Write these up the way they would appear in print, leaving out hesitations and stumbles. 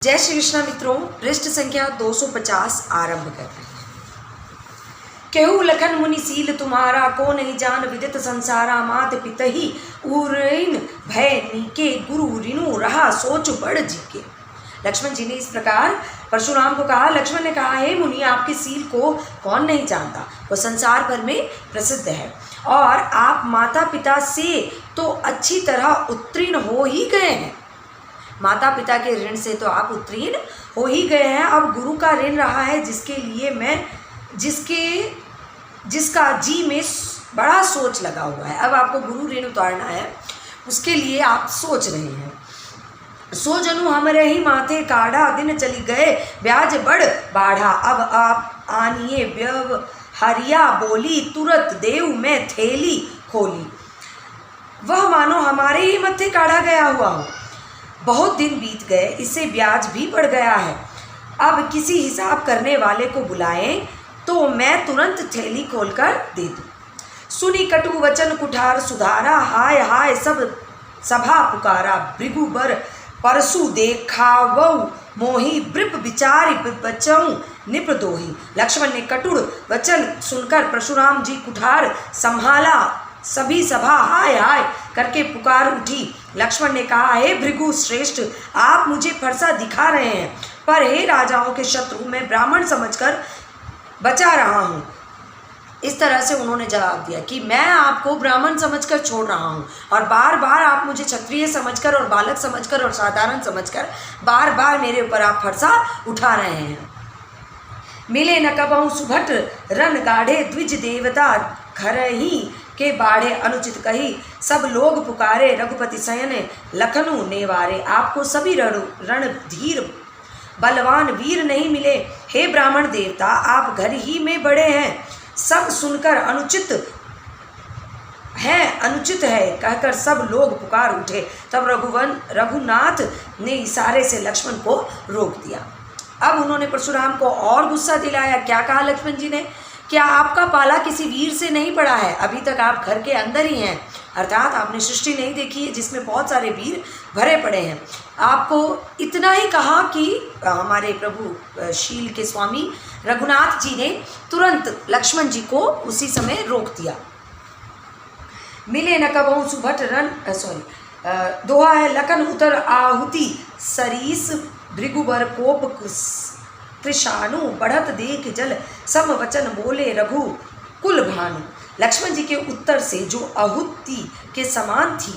जय श्री कृष्ण मित्रों, पृष्ठ संख्या 250 आरंभ करते हैं। केहू लखन मुनि सील तुम्हारा, को नहीं जान विदित संसारा। मात पितहि उरैन भय नीके, गुरु ऋणु रहा सोच बड़ जीके। लक्ष्मण जी ने इस प्रकार परशुराम को कहा। लक्ष्मण ने कहा, हे मुनि, आपके सील को कौन नहीं जानता, वो संसार भर में प्रसिद्ध है और आप माता पिता से तो अच्छी तरह उत्तीर्ण हो ही गए हैं। माता पिता के ऋण से तो आप उत्तीर्ण हो ही गए हैं। अब गुरु का ऋण रहा है, जिसके लिए मैं जिसका जी में बड़ा सोच लगा हुआ है। अब आपको गुरु ऋण उतारना है, उसके लिए आप सोच रहे हैं। सो जनु हमरे ही माथे काढ़ा, दिन चली गए ब्याज बड़ बाढ़ा। अब आप आनिए व्यवहारिया बोली, तुरंत देव में थैली खोली। वह मानो हमारे ही मत्थे काढ़ा गया हुआ हो। बहुत दिन बीत गए, इससे ब्याज भी बढ़ गया है। अब किसी हिसाब करने वाले को बुलाएं तो मैं तुरंत थैली खोलकर दे दूं। सुनी कटु वचन कुठार सुधारा, हाय हाय सब सभा पुकारा। भृगुबर परसु देखावऊ मोही, ब्रिप विचारि बचऊं निपदोही। लक्ष्मण ने कटुर वचन सुनकर परशुराम जी कुठार संभाला। सभी सभा हाय हाय करके पुकार उठी। लक्ष्मण ने कहा, हे भृगु श्रेष्ठ, आप मुझे फरसा दिखा रहे हैं, पर हे राजाओं के शत्रु, मैं ब्राह्मण समझकर बचा रहा हूँ। इस तरह से उन्होंने जवाब दिया कि मैं आपको ब्राह्मण समझकर छोड़ रहा हूँ और बार बार आप मुझे क्षत्रिय समझकर और बालक समझकर और साधारण समझकर बार बार मेरे ऊपर आप फरसा उठा रहे हैं। मिले न कबहु सुभट रन गाढ़े, द्विज देवता घर ही के बाढ़े। अनुचित कही सब लोग पुकारे, रघुपति सयन लखनऊ नेवारे। आपको सभी रणधीर बलवान वीर नहीं मिले। हे ब्राह्मण देवता, आप घर ही में बड़े हैं। सब सुनकर अनुचित है कहकर सब लोग पुकार उठे। तब रघुनाथ ने इशारे से लक्ष्मण को रोक दिया। अब उन्होंने परशुराम को और गुस्सा दिलाया। क्या कहा लक्ष्मण जी ने? क्या आपका पाला किसी वीर से नहीं पड़ा है? अभी तक आप घर के अंदर ही हैं, अर्थात आपने सृष्टि नहीं देखी है जिसमें बहुत सारे वीर भरे पड़े हैं। आपको इतना ही कहा कि हमारे प्रभु शील के स्वामी रघुनाथ जी ने तुरंत लक्ष्मण जी को उसी समय रोक दिया। मिले न कबहु सुभट रन दोहा है, लखन उतर आहुति सरीस। भृगुबर कोप कृषाणु, बढ़त देख जल सम वचन बोले रघु कुल भानु। लक्ष्मण जी के उत्तर से जो आहुति के समान थी,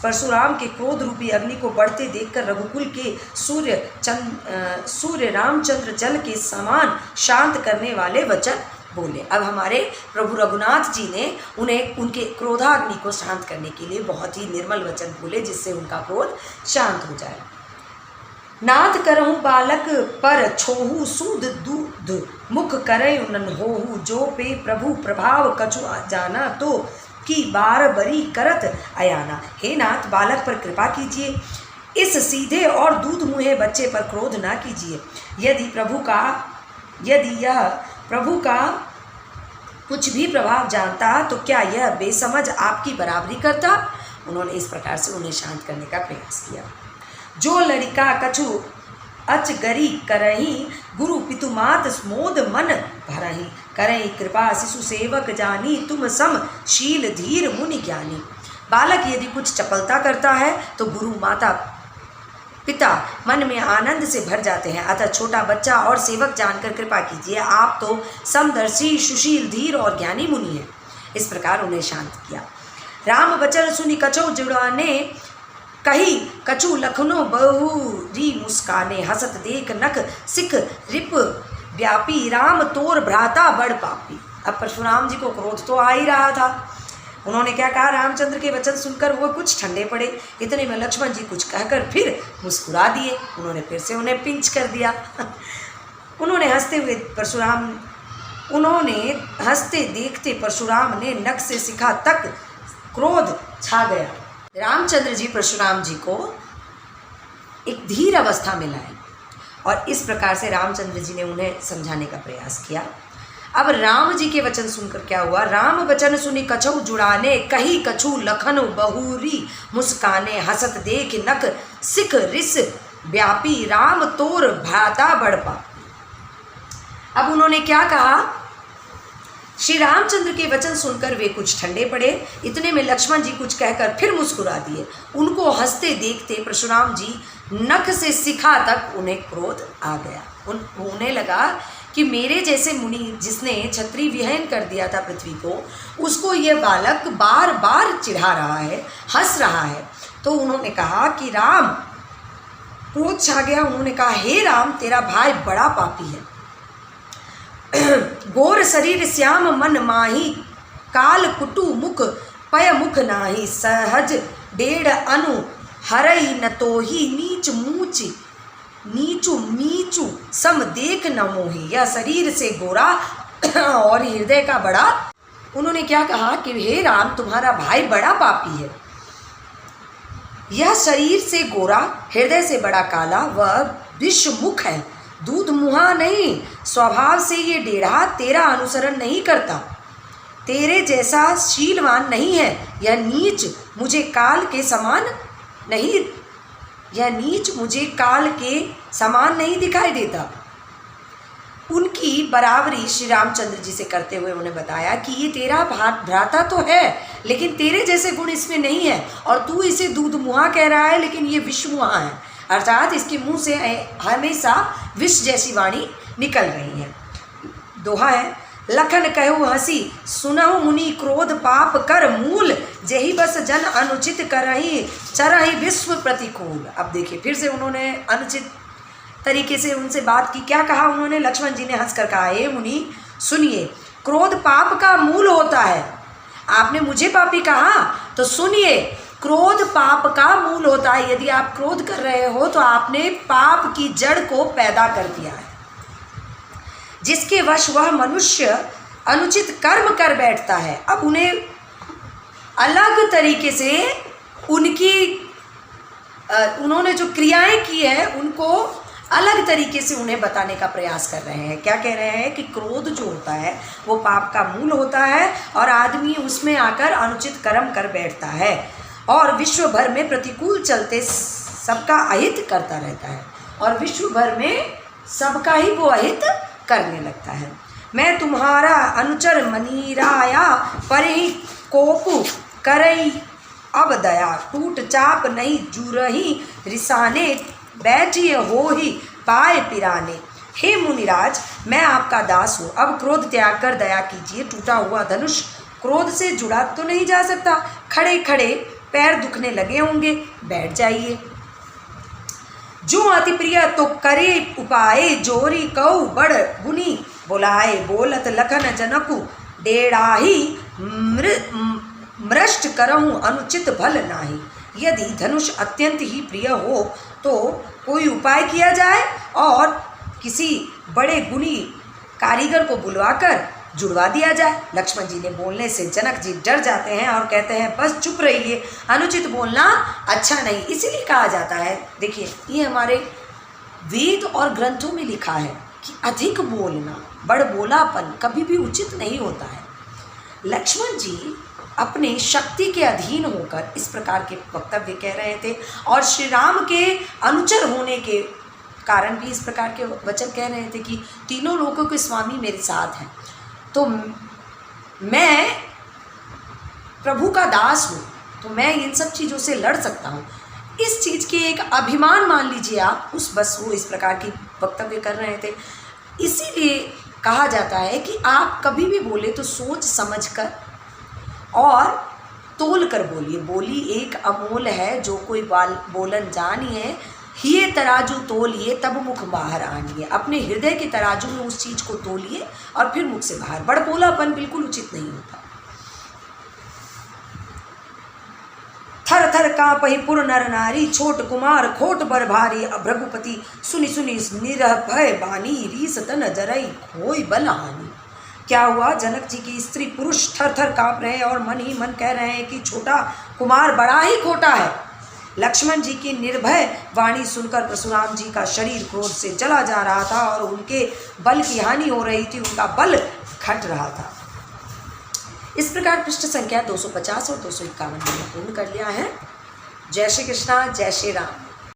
परशुराम के क्रोध रूपी अग्नि को बढ़ते देखकर रघुकुल के सूर्य रामचंद्र जल के समान शांत करने वाले वचन बोले। अब हमारे प्रभु रघुनाथ जी ने उन्हें उनके क्रोधाग्नि को शांत करने के लिए बहुत ही निर्मल वचन बोले, जिससे उनका क्रोध शांत हो जाए। नाथ करहु बालक पर छोहू, सूद दूध मुख करे उनन होहू। जो पे प्रभु प्रभाव कछु जाना, तो की बार बरी करत अयाना। हे नाथ, बालक पर कृपा कीजिए, इस सीधे और दूध मुँहे बच्चे पर क्रोध ना कीजिए। यदि यह प्रभु का कुछ भी प्रभाव जानता तो क्या यह बेसमझ आपकी बराबरी करता? उन्होंने इस प्रकार से उन्हें शांत करने का प्रयास किया। जो लड़िका कछु अचगरी करही, गुरु पितुमात मोद मन भरही। करही कृपा शिशु सेवक जानी, तुम सम शील धीर मुनि ज्ञानी। बालक यदि कुछ चपलता करता है तो गुरु माता पिता मन में आनंद से भर जाते हैं, अतः छोटा बच्चा और सेवक जानकर कृपा कीजिए। आप तो समदर्शी सुशील धीर और ज्ञानी मुनि हैं। इस प्रकार उन्हें शांत किया। राम बचन सुनि कछो जुड़ाने, कही कछु लखनो बहुरी मुस्काने। हसत देख नख सिख रिप व्यापी, राम तोर भ्राता बड़ पापी। अब परशुराम जी को क्रोध तो आ ही रहा था। उन्होंने क्या कहा? रामचंद्र के वचन सुनकर वो कुछ ठंडे पड़े। इतने में लक्ष्मण जी कुछ कहकर फिर मुस्कुरा दिए। उन्होंने फिर से उन्हें पिंच कर दिया। उन्होंने हंसते देखते परशुराम ने नख से शिखा तक क्रोध छा गया। रामचंद्र जी परशुराम जी को एक धीर अवस्था में लाए और इस प्रकार से रामचंद्र जी ने उन्हें समझाने का प्रयास किया। अब राम जी के वचन सुनकर क्या हुआ? राम वचन सुनी कछौ जुड़ाने, कही कछु लखन बहुरी मुस्काने। हसत देख नख सिख रिस व्यापी राम तोर भ्राता बड़पा। अब उन्होंने क्या कहा, श्री रामचंद्र के वचन सुनकर वे कुछ ठंडे पड़े। इतने में लक्ष्मण जी कुछ कहकर फिर मुस्कुरा दिए। उनको हंसते देखते परशुराम जी नख से शिखा तक उन्हें क्रोध आ गया। उन्हें लगा कि मेरे जैसे मुनि जिसने छत्री विहन कर दिया था पृथ्वी को, उसको यह बालक बार बार चिढ़ा रहा है, हंस रहा है। तो उन्होंने कहा कि राम, क्रोध छा गया। उन्होंने कहा, हे राम, तेरा भाई बड़ा पापी है। गोर शरीर श्याम मन माही, काल कुटु मुख पय मुख नाही, सहज डेढ़ अनु हरई न तोही, नीच मूच नीचू मीचू सम देख न मोही। यह शरीर से गोरा और हृदय का बड़ा। उन्होंने क्या कहा कि हे राम, तुम्हारा भाई बड़ा पापी है। यह शरीर से गोरा, हृदय से बड़ा काला, वह विषमुख है, दूध मुहा नहीं। स्वभाव से ये डेढ़ा तेरा अनुसरण नहीं करता, तेरे जैसा शीलवान नहीं है। यह नीच मुझे काल के समान नहीं दिखाई देता। उनकी बराबरी श्री रामचंद्र जी से करते हुए उन्हें बताया कि ये तेरा भ्राता तो है, लेकिन तेरे जैसे गुण इसमें नहीं है, और तू इसे दूध मुहा कह रहा है, लेकिन ये विष मुहा है, अर्थात इसके मुंह से हमेशा विष जैसी वाणी निकल रही है। दोहा है, लखन कहु हंसी सुनहु मुनि, क्रोध पाप कर मूल, जेहि बस जन अनुचित करहि, चरहि विश्व प्रतिकूल। अब देखिए, फिर से उन्होंने अनुचित तरीके से उनसे बात की। क्या कहा उन्होंने? लक्ष्मण जी ने हंसकर कहा, हे मुनि सुनिए, क्रोध पाप का मूल होता है। आपने मुझे पापी कहा, तो सुनिए, क्रोध पाप का मूल होता है। यदि आप क्रोध कर रहे हो तो आपने पाप की जड़ को पैदा कर दिया है, जिसके वश वह मनुष्य अनुचित कर्म कर बैठता है। अब उन्हें अलग तरीके से उन्होंने जो क्रियाएं की है उनको अलग तरीके से उन्हें बताने का प्रयास कर रहे हैं। क्या कह रहे हैं कि क्रोध जो होता है वो पाप का मूल होता है, और आदमी उसमें आकर अनुचित कर्म कर बैठता है और विश्व भर में प्रतिकूल चलते सबका अहित करता रहता है, और विश्व भर में सबका ही वो अहित करने लगता है। मैं तुम्हारा अनुचर मनीराया, पर ही कोपु करई अब दया, टूट चाप नहीं जुरही, रिसाने बैठिए हो ही पाए पिराने। हे मुनिराज, मैं आपका दास हूँ, अब क्रोध त्याग कर दया कीजिए। टूटा हुआ धनुष क्रोध से जुड़ा तो नहीं जा सकता। खड़े खड़े पैर दुखने लगे होंगे, बैठ जाइए। जो अति प्रिय तो करे उपाय, जोरी कऊ बड़ गुनी बोलाए, बोलत लखन जनकु डेढ़ाही, मृष्ट करहूँ अनुचित भल नाही। यदि धनुष अत्यंत ही प्रिय हो तो कोई उपाय किया जाए और किसी बड़े गुणी कारीगर को बुलवाकर जुड़वा दिया जाए। लक्ष्मण जी ने बोलने से जनक जी डर जाते हैं और कहते हैं, बस चुप रहिए, अनुचित बोलना अच्छा नहीं। इसीलिए कहा जाता है, देखिए ये हमारे वेद और ग्रंथों में लिखा है कि अधिक बोलना, बड़ बोलापन कभी भी उचित नहीं होता है। लक्ष्मण जी अपने शक्ति के अधीन होकर इस प्रकार के वक्तव्य कह रहे थे, और श्री राम के अनुचर होने के कारण भी इस प्रकार के वचन कह रहे थे कि तीनों लोगों के स्वामी मेरे साथ हैं, तो मैं प्रभु का दास हूँ, तो मैं इन सब चीज़ों से लड़ सकता हूँ। इस चीज़ के एक अभिमान मान लीजिए आप, बस वो इस प्रकार की वक्तव्य कर रहे थे। इसीलिए कहा जाता है कि आप कभी भी बोले तो सोच समझ कर और तोल कर बोलिए। बोली एक अमोल है, जो कोई बोलन जानिए, हिये तराजू तोलिए तब मुख बाहर आनिए। अपने हृदय के तराजू में उस चीज़ को तोलिए और फिर मुख से बाहर। बड़बोलापन बिल्कुल उचित नहीं होता। थर थर काँपहि पुर नर नारी, छोट कुमार खोट बर भारी, भृगुपति सुनि सुनि निरह भय बानी, रीस तन जरई खोई बल हानि। क्या हुआ? जनक जी की स्त्री पुरुष थर थर काँप रहे हैं और मन ही मन कह रहे हैं कि छोटा कुमार बड़ा ही खोटा है। लक्ष्मण जी की निर्भय वाणी सुनकर परशुराम जी का शरीर क्रोध से जला जा रहा था और उनके बल की हानि हो रही थी, उनका बल घट रहा था। इस प्रकार पृष्ठ संख्या 250 और 251 मैंने पूर्ण कर लिया है। जय श्री कृष्णा, जय श्री राम।